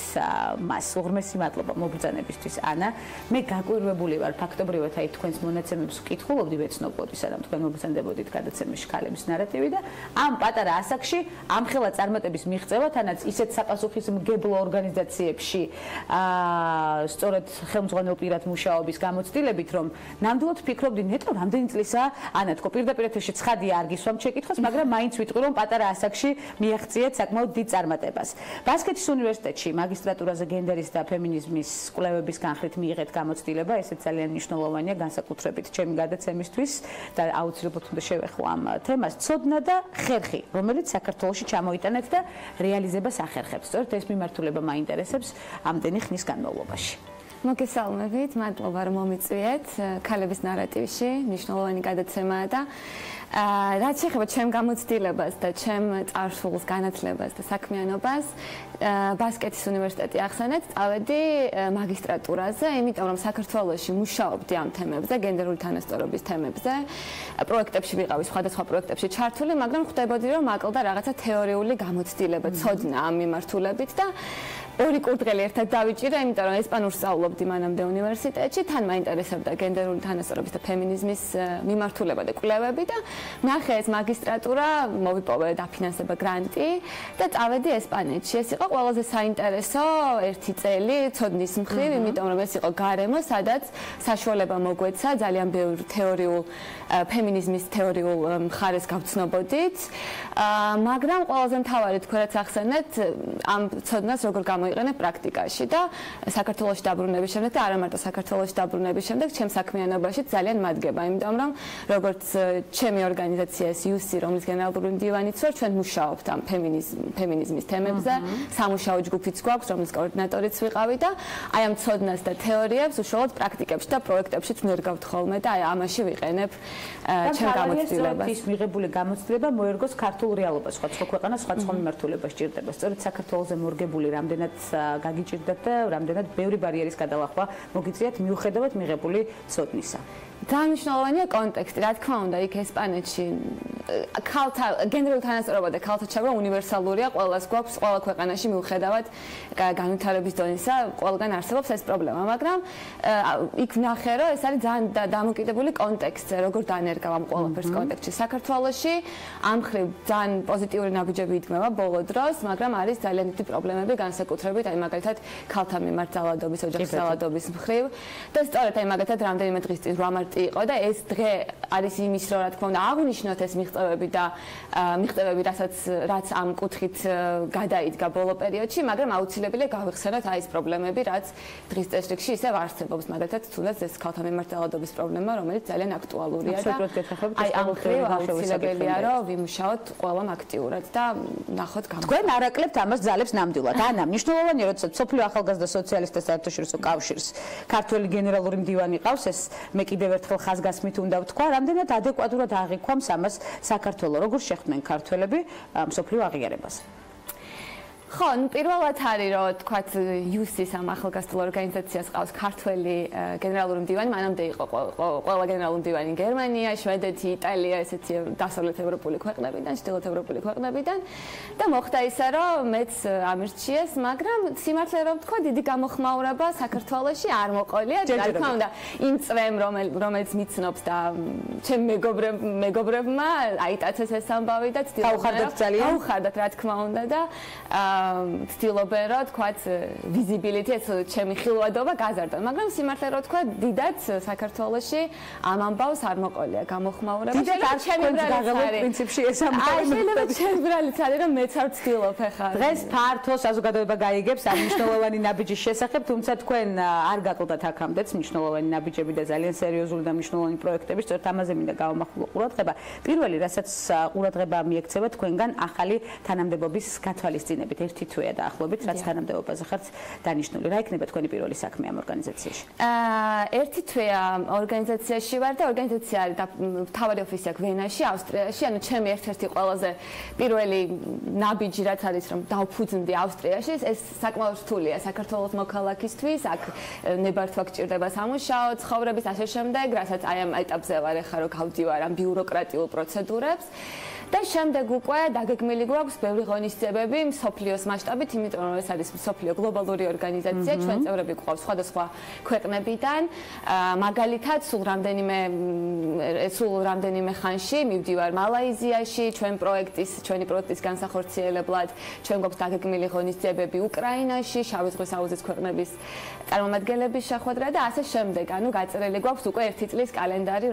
მას. უღრმესი მადლობა მობრძანებისთვის ანა. მე გაკვირვებული ვარ ფაქტობრივად აი თქვენს მონაცემებს ვკითხულობდი ვეცნობოდი სანამ თქვენ მობრძანდებოდით გადაცემაში ქალების ნარატივი და ამ პატარა ასაკში ამხელა წარმატების მიღწევა თანაც ისეთ საპასუხისმგებლო ორგანიზაციებში სწორედ ხელმძღვანელ პირად მუშაობის გამოცდილებით რომ ნამდვილად ვფიქრობდი ნეტო რამდენი წლისაა ანა თქო პირდაპირ ეთერში ცხადია არ გისვამ შეკითხვას მაგრამ მაინც ვიტყვი რომ პატარა ასაკში მიაღწიეთ საკმაოდ დიდ წარმატებას. ბასკეთის უნივერსიტეტში მაგისტრატურაზე გენდერის და ფემინიზმის კვლევების განხრით მიიღეთ გამოცდილება, ესეც ძალიან მნიშვნელოვანია განსაკუთრებით ჩემი გადაცემისთვის და აუცილებლად უნდა შევეხო ამ თემას ცოდნა და ხერხი, რომელიც საქართველოში ჩამოიტანეთ და რეალიზებას ახერხებს. სწორედ ეს მიმართულება მაინტერესებს ამდენი ხნის განმავლობაში. მოგესალმებით, მადლობა რომ მომიწვიეთ ქალების ნარატივში, მნიშვნელოვანი გადაცემაა და რაც შეეხება ჩემ გამოცდილებას და ჩემ წარსულს, განათლებას და საქმიანობას, ბასკეთის უნივერსიტეტი ახსენეთ, წავედი მაგისტრატურაზე, იმიტომ რომ საქართველოში მუშაობდი ამ თემებზე, გენდერული თანასწორობის თემებზე, პროექტებში ვიყავი, სხვადასხვა პროექტებში ჩართული, მაგრამ ხვდებოდი რომ აკლდა რაღაცა თეორიული გამოცდილება, ცოდნა ამ მიმართულებით და ორი კურდღელი ერთად დავიჭირე, იმიტომ რომ ესპანურს სწავლობდი მანამდე უნივერსიტეტში, თან მაინტერესებდა გენდერული თანასწორობის და ფემინიზმის მიმართულება და კვლევები და ნახე ეს მაგისტრატურა, მოვიპოვე დაფინანსება გრანტი და წავედი ესპანეთში. ეს იყო ყველაზე საინტერესო ერთი წელი ცოდნის მხრივ, იმიტომ რომ ეს იყო გარემო, სადაც საშუალება მოგვეცა ძალიან ბევრ თეორიულ ფემინიზმის თეორიულ მხარეს გავცნობოდით, მაგრამ ყველაზე მთავარი თქვენაც ახსენეთ ამ ცოდნას როგორ გამოიყენებ პრაქტიკაში და საქართველოში დაბრუნების შემდეგ და არა მარტო საქართველოში დაბრუნების შემდეგ ჩემ საქმიანობაში ძალიან მადგება, იმიტომ რომ როგორც ჩემი ორგანიზაცია UC, რომლის გენერალური მდივანიც ვარ, ჩვენ მუშაობთ ამ ფემინიზმის თემებზე, სამუშაო ჯგუფიც გვაქვს, რომლის კოორდინატორიც ვიყავი და აი ამ ცოდნას და თეორიებს უშუალოდ პრაქტიკებში და პროექტებში ვერგავთ ხოლმე და აი ამაში ვიყენებ ჩემ გამოცდილებას. ის მიღებული გამოცდილება მოერგოს ქართულ რეალობას, სხვა ქვეყანას სხვა მიმართულება სჭირდება. სწორედ საქართველოზე მორგებული რამდენად გაგიჭირდათ და რამდენად ბევრი ბარიერის გადალახვა მოგიწიათ მიუხედავად მიღებული ცოდნისა. ძალიან მნიშვნელოვანია კონტექსტი, რა თქმა უნდა, იქ ესპანეთში ქალთა გენდერული თანასწორობა და ქალთა ჩაბმა უნივერსალურია, ყველას გვაქვს ყველა ქვეყანაში მიუხედავად განვითარების დონისა, ყველგან არსებობს ეს პრობლემა, მაგრამ იქ ნახე, რომ ეს არის ძალიან დამოკიდებული კონტექსტზე, როგორ დანერგავ ამ ყველაფერს კონტექსტში. საქართველოში ამ მხრივ ძალიან პოზიტიური ნაბიჯები იდგმება ბოლო დროს, მაგრამ არის ძალიან დიდი პრობლემები განსაკუთრებით, აი მაგალითად ქალთა მიმართ ძალადობის, ოჯახის ძალადობის მხრივ და სწორედ აი მაგალითად რამდენიმე დღის წინ 8 მარტი იყო და ეს დღე არის იმის რომ რა თქმა უნდა აღნიშნოთ ეს მიღწევები და მიღწევები რაც ამ კუთხით გადაიდგა ბოლო პერიოდში, მაგრამ აუცილებელია გავიხსენოთ აი ეს პრობლემები, რაც დღის წესრიგში ისევ არსებობს, მაგალითად თუნდაც ეს ქალთა მიმართ ძალადობის პრობლემა, რომელიც ძალიან აქტუალურია და აი ამ მხრივ აუცილებელია რომ ვიმუშაოთ ყველამ აქტიურად და ნახოთ გამო. თქვენ არ აკლებთ ამას ძალებს ნამდვილად. ანა, მნიშვნელოვანია, როცა სოფლიო ახალგაზრდა სოციალისტთა საერთაშორისო კავშირს ქართველი გენერალური მდივანი ყავს, ეს მე კიდევ ერთხელ ხაზგასმით უნდა ვთქვა, რამდენად ადეკვატურად აღიქვამს ამას საქართველოს, როგორ შეხვდნენ ქართველები მსოფლიო აღიარებას. ხო, პირველად არის რომ თქვათ UC-ს ამ ახალგაზრდულ ორგანიზაციას ყავს ქართველი გენერალური მდივანი, მანამდე იყო ყველა გენერალური მდივანი გერმანია, შვედეთი, იტალია, ესეთი დასავლეთ ევროპული ქვეყნებიდან, ჩრდილოეთ ევროპული ქვეყნებიდან და მოხდა ისე რომ მეც ამირჩიეს, მაგრამ სიმართლე რომ ვთქვა, დიდი გამოხმაურება საქართველოში არ მოყოლია, რა თქმა უნდა, იმ წვემ რომელიც მიცნობს და ჩემ მეგობრებმა აიტაცეს ეს ამბავი და დაუხარდათ რა თქმა უნდა და ცდილობენ რომ თქვათ ვიზიბილიტი ეს ჩემი ხილვადობა გაზარდონ, მაგრამ სიმართლე რომ თქვა დიდად საქართველოში ამ ამბავს არ მოყოლია გამოხმაურება. დიდად არ ჩემი პრინციპში ეს ამბავი. შეიძლება ჩემი ბრალიც არის რომ მეც არ ვცდილობ ახლა. დღეს ფართო საზოგადოება გაიგებს ამ მნიშვნელოვანი ნაბიჯის შესახებ, თუმცა თქვენ არ გაკლდათ აქამდეც მნიშვნელოვანი ნაბიჯები და ძალიან სერიოზული და მნიშვნელოვანი პროექტები, სწორედ ამაზე მინდა გავამახვილო ყურადღება. პირველი, რასაც ყურადღება მიექცევა თქვენგან ახალი თანამდებობის გათვალისწინებით. 1 თვეა დაახლოებით, რაც თანამდებობაზე ხართ დანიშნული. რა იქნება თქვენი პირველი საქმე ამ ორგანიზაციაში? 1 თვეა ორგანიზაციაში ვარ და ორგანიზაცია არის მთავარი ოფისი აქვს ვენაში, ავსტრიაში, ანუ ჩემი ერთ-ერთი ყველაზე პირველი ნაბიჯი რაც არის რომ დავფუძნდი ავსტრიაში, ეს საკმაოდ რთულია საქართველოს მოქალაქისთვის, აქ ნებართვა გჭირდება სამუშაო, ცხოვრების ასე შემდეგ, რასაც აი ამ ეტაპზე ვარ ახლა რომ გავდივარ ამ ბიუროკრატიულ პროცედურებს. და შემდეგ უკვე დაგეგმილი გვაქვს ბევრი ღონისძიებები მსოფლიოს მასშტაბით, იმიტომ რომ ეს არის მსოფლიო გლობალური ორგანიზაცია, ჩვენ წევრები გვყავს სხვადასხვა ქვეყნებიდან. მაგალითად, სულ რამდენიმე ხანში მივდივარ მალაიზიაში, ჩვენი პროექტის განსახორციელებლად, ჩვენ გვაქვს დაგეგმილი ღონისძიებები უკრაინაში, შავი ზღვის აუზის ქვეყნების წარმომადგენლების შეხვედრა და ასე შემდეგ. ანუ გაწერილი გვაქვს უკვე 1 წლის კალენდარი,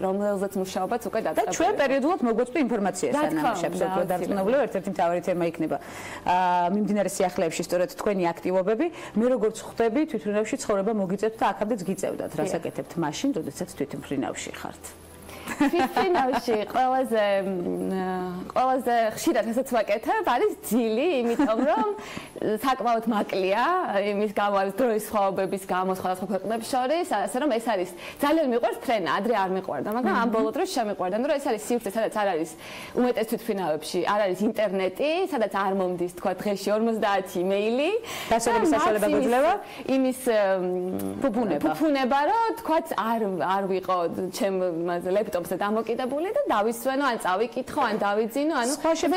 რომელზეც მუშაობაც უკვე დაწყებულია. და ჩვენ პერიოდულად მოგვეწყვი ინფორმაცია სანამშებს, უფრო დარწმუნებული ერთ-ერთი მთავარი თემა იქნება მიმდინარე სიახლეებში სწორედ თქვენი აქტივობები. მე როგორც ხვდები, თვითმფრინავში ცხოვრება მოგიწევთ და აქამდეც გიწევდათ. რას აკეთებთ მაშინ, როდესაც თვითმფრინავში ხართ? თვითმფრინავში ყველაზე ხშირად რასაც ვაკეთებ, არის ძილი, იმიტომ რომ საკმაოდ მაკლია, იმის გამო არის დროის სხვაობების გამო სხვადასხვა ქვეყნებს შორის, ასე რომ ეს არის ძალიან მიყვარს ფრენა, ადრე არ მიყვარდა, მაგრამ ამ ბოლო დროს შემიყვარდა, ანუ ეს არის სივრცე, სადაც არ არის უმეტეს თვითმფრინავებში, არ არის ინტერნეტი, სადაც არ მომდის, თქვა დღეში 50 იმეილი, დასწრების საშუალება გვეძლევა იმის ფუფუნება, რომ თქვა არ ვიყო ჩემ ლეპტოპზე დამოკიდებული და დავისვენო, ან წავიკითხო, ან დავიძინო, ანუ ჩემი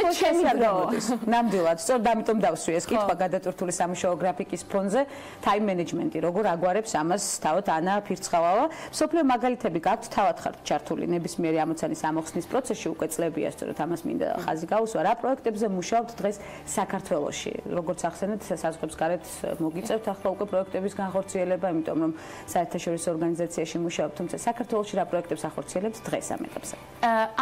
არ გამოდის. ნამდვილად, სწორედ ამიტომ დავსვი ეს კითხვა გადატვირთული სამუშაო გრაფიკის ფონზე, time management-ი, როგორ აგვარებს ამას თავად ანა ფირცხალავა. მსოფლიო მაგალითები გაქვთ, თავად ხართ ჩართული ნებისმიერი ამოცანის ამოხსნის პროცესში, უკვე წლებია, სწორედ ამას მინდა ხაზი გაუსვა. რა პროექტებზე მუშაობთ დღეს საქართველოში? როგორც ახსენეთ, საზღვრებს გარეთ მოგიწევთ ახლა უკვე პროექტების განხორციელება, იმიტომ რომ საერთაშორისო ორგანიზაციაში მუშაობთ, თუმცა საქართველოში რა პროექტებს ახორციელებთ დღეს ამ ეტაპზე?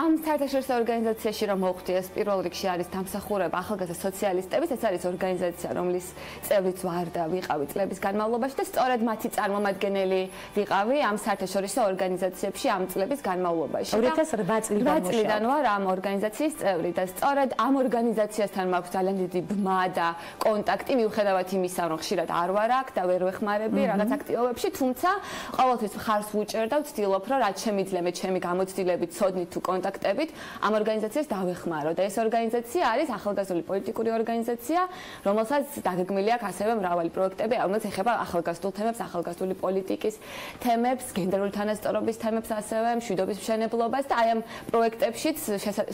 ამ საერთაშორისო ორგანიზაციაში რომ მოვხვდი, ეს პირველ რიგში არის დამსახურება ახალგაზრდა სოციალისტების, ეს არის ორგანიზაცია, რომლის წევრიც ვარ და ვიყავი წლების განმავლობაში და სწორედ მათი წარმომადგენელი ვიყავი ამ საერთაშორისო ორგანიზაციებში ამ წლების განმავლობაში. 2008 წლიდან ვარ ამ ორგანიზაციის წევრი და სწორედ ამ ორგანიზაციასთან მაქვს ძალიან დიდი ბმა და კონტაქტი, მიუხედავად იმისა, რომ ხშირად არ ვარ აქ და ვერ ვეხმარები რაღაც აქტივობებში, თუმცა ყოველთვის მხარს ვუჭერ და ვცდილობ, რომ რაც შემიძლია მე ჩემი გამოცდილებით, ცოდნით თუ კონტაქტებით ამ ორგანიზაციას დავეხმარო და ეს ორგანიზაცია არის ახალგაზრდული პოლიტიკური ორგანიზაცია, რომელსაც დაგეგმილი აქვს ასევე მრავალი პროექტები, რომელიც ეხება ახალგაზრდულ თემებს, ახალგაზრდული პოლიტიკის თემებს, გენდერული თანასწორობის თემებს, ასევე მშვიდობის მშენებლობას და აი ამ პროექტებშიც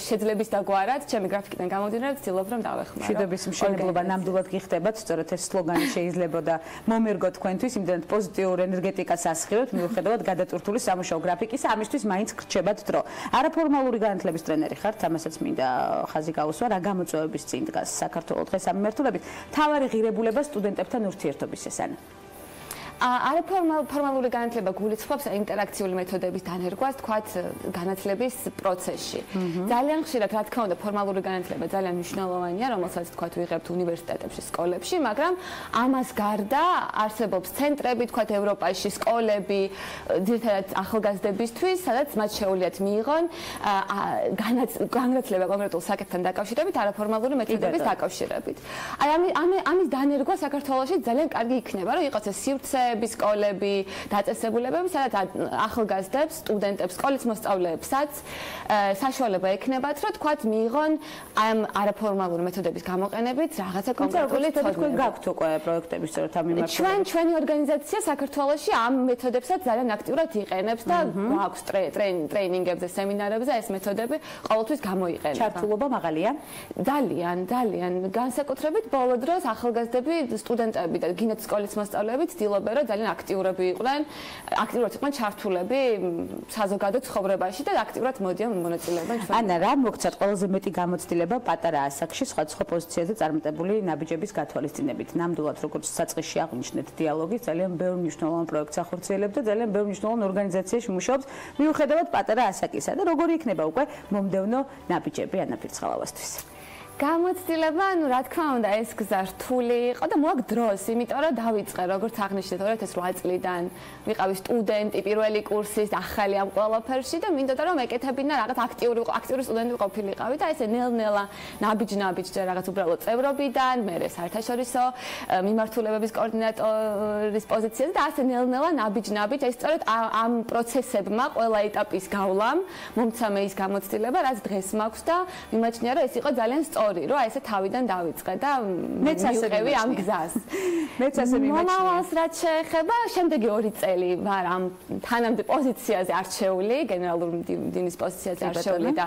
შეძლების დაგვარად, ჩემი გრაფიკიდან გამომდინარე, ვცდილობ რომ დავეხმარო. მშვიდობის მშენებლობა ნამდვილად გიხდებათ, სწორედ ეს სლოგანი შეიძლებოდა მომერგო თქვენთვის, იმდენად პოზიტიურ ენერგეტიკას ასხივებთ, მიუხედავად გადატვირთული სამუშაო გრაფიკის, ამისთვის მაინც გრჩებათ დრო. არაფორმალური განათლების ტრენერი ხართ, ამასაც მინდა ხაზი გაუსვა, რა გამოწვევების წინ დგას საქართველოს დღეს ამ მიმართულებით. თავარი ღირებულება სტუდენტებთან ურთიერთობის ესანა. არაფორმალური განათლება გულისხმობს ინტერაქციული მეთოდების დანერგვას, თქვათ, განათლების პროცესში. ძალიან ხშირად, რა თქმა უნდა, ფორმალური განათლება ძალიან მნიშვნელოვანია, რომელსაც თქვათ ვიღებთ უნივერსიტეტებში, სკოლებში, მაგრამ ამას გარდა არსებობს ცენტრები, თქვათ, ევროპაში, სკოლები, ძირითადად ახალგაზრდებისთვის, სადაც მათ შეუძლიათ მიიღონ განათლება კონკრეტულ საკითხთან დაკავშირებით, არაფორმალური მეთოდების დაკავშირებით. აი ამის დანერგვა საქართველოში ძალიან კარგი იქნება, რომ იყოს ეს სივრცე სკოლები, დაწესებულებები, სადაც ახალგაზრდებს, სტუდენტებს, სკოლის მოსწავლეებსაც საშუალება ექნებათ, რომ თქვათ მიიღონ ამ არაფორმალური მეთოდების გამოყენებით რაღაცა კონკრეტული ცოდნა. თქვენ გაქვთ უკვე პროექტები სწორედ ამ მიმართულებით. ჩვენი ორგანიზაცია საქართველოში ამ მეთოდებსაც ძალიან აქტიურად იყენებს და გვაქვს ტრეინინგებზე, სემინარებზე ეს მეთოდები ყოველთვის გამოიყენება. ჩართულობა მაღალია? ძალიან. განსაკუთრებით ბოლო დროს ახალგაზრდები, სტუდენტები და გინდათ სკოლის მოსწავლეები ცდილობენ რომ ძალიან აქტიურები იყვნენ ჩართულები საზოგადო ცხოვრებაში და აქტიურად მოდიან მონაწილეობენ ჩვენ. ანა, რა მოგცათ ყველაზე მეტი გამოცდილება პატარა ასაკში სხვადასხვა პოზიციაზე წარმატებული ნაბიჯების გათვალისწინებით? ნამდვილად, როგორც საწყისში აღნიშნეთ, დიალოგი ძალიან ბევრ მნიშვნელოვან პროექტს ახორციელებთ და ძალიან ბევრ მნიშვნელოვან ორგანიზაციაში მუშაობთ, მიუხედავად პატარა ასაკისა და როგორი იქნება უკვე მომდევნო ნაბიჯები ანა ფირცხალავასთვის? გამოცდილება, ну, რა თქმა უნდა, ეს გზა რთული იყო და მოაქვს დროს, იმიტომ რომ დავიწყე, როგორც აღნიშნეთ, 2008 წლიდან ვიყავი სტუდენტი პირველი კურსის ახალი ამ ყველაფერში და მინდოდა რომ ეკეთებინა რაღაც აქტიური სტუდენტი ყოფილიყავი და ესე ნელ-ნელა ნაბიჯ-ნაბიჯ რაღაც უბრალოდ წევრობიდან, მე საერთაშორისო მიმართულებების კოორდინატორის პოზიციაზე და ასე ნელ-ნელა ნაბიჯ-ნაბიჯ ეს სწორედ ამ პროცესებმა ყველა ეტაპის გავლამ მომცა მე ის გამოცდილება, რაც დღეს მაქვს და მიმაჩნია რომ ეს იყო ძალიან სწორი რომ აი ესე თავიდან დავიწყე და მივყევი ამ გზას. მეც ასე მიმაჩნია. მომავალს რაც შეეხება, შემდეგი 2 წელი ვარ ამ თანამდე პოზიციაზე არჩეული, გენერალური მდივნის პოზიციაზე არჩეული და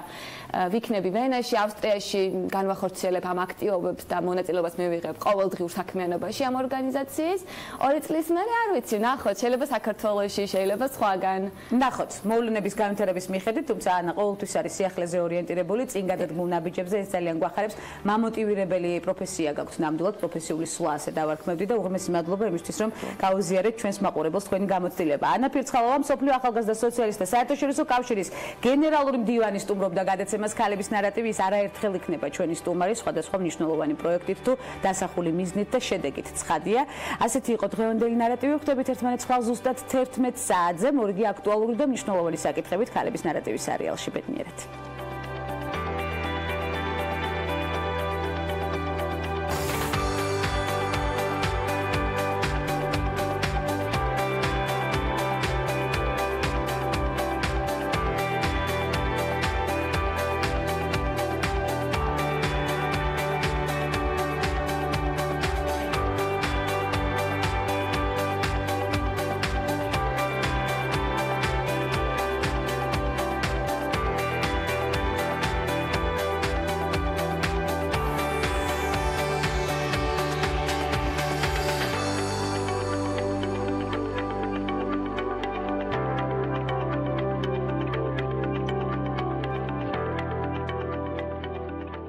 ვიქნები ვენაში, ავსტრიაში, განვახორციელებ ამ აქტივობებს და მონაწილეობას მივიღებ ყოველდღიურ საქმიანობაში ამ ორგანიზაციის. 2 წლის მერე არ ვიცი, ნახოთ, შეიძლება საქართველოში, შეიძლება სხვაგან. ნახოთ, მოვლენების განვითარების მიხედვით, თუმცა ანა ყოველთვის არის სიახლეზე ორიენტირებული, წინ გადადგმულ ნაბიჯებზე ეს ძალიან გვახარებს. მამოტივირებელი პროფესია გაქვთ ნამდვილად, პროფესიული სვლა ასე დავარქმევდი და უღრმესი მადლობა იმისთვის, რომ გაუზიარეთ ჩვენს მაყურებელს თქვენი გამოცდილება. ანა ფირცხალავა მსოფლიო ახალგაზრდა სოციალისტთა საერთაშორისო კავშირის გენერალური მდივანი სტუმრობდა გადაცემას ქალების ნარატივი. ის არაერთხელ იქნება ჩვენი სტუმარი სხვადასხვა მნიშვნელოვანი პროექტით თუ დასახული მიზნით და შედეგით. ცხადია, ასეთი იყო დღევანდელი ნარატივი. ხვდებით ერთმანეთს ხვალ ზუსტად 11 საათზე, მორიგი აქტუალური და მნიშვნელოვანი საკითხებით ქალების ნარატივის სერიალში. ბედნიერად.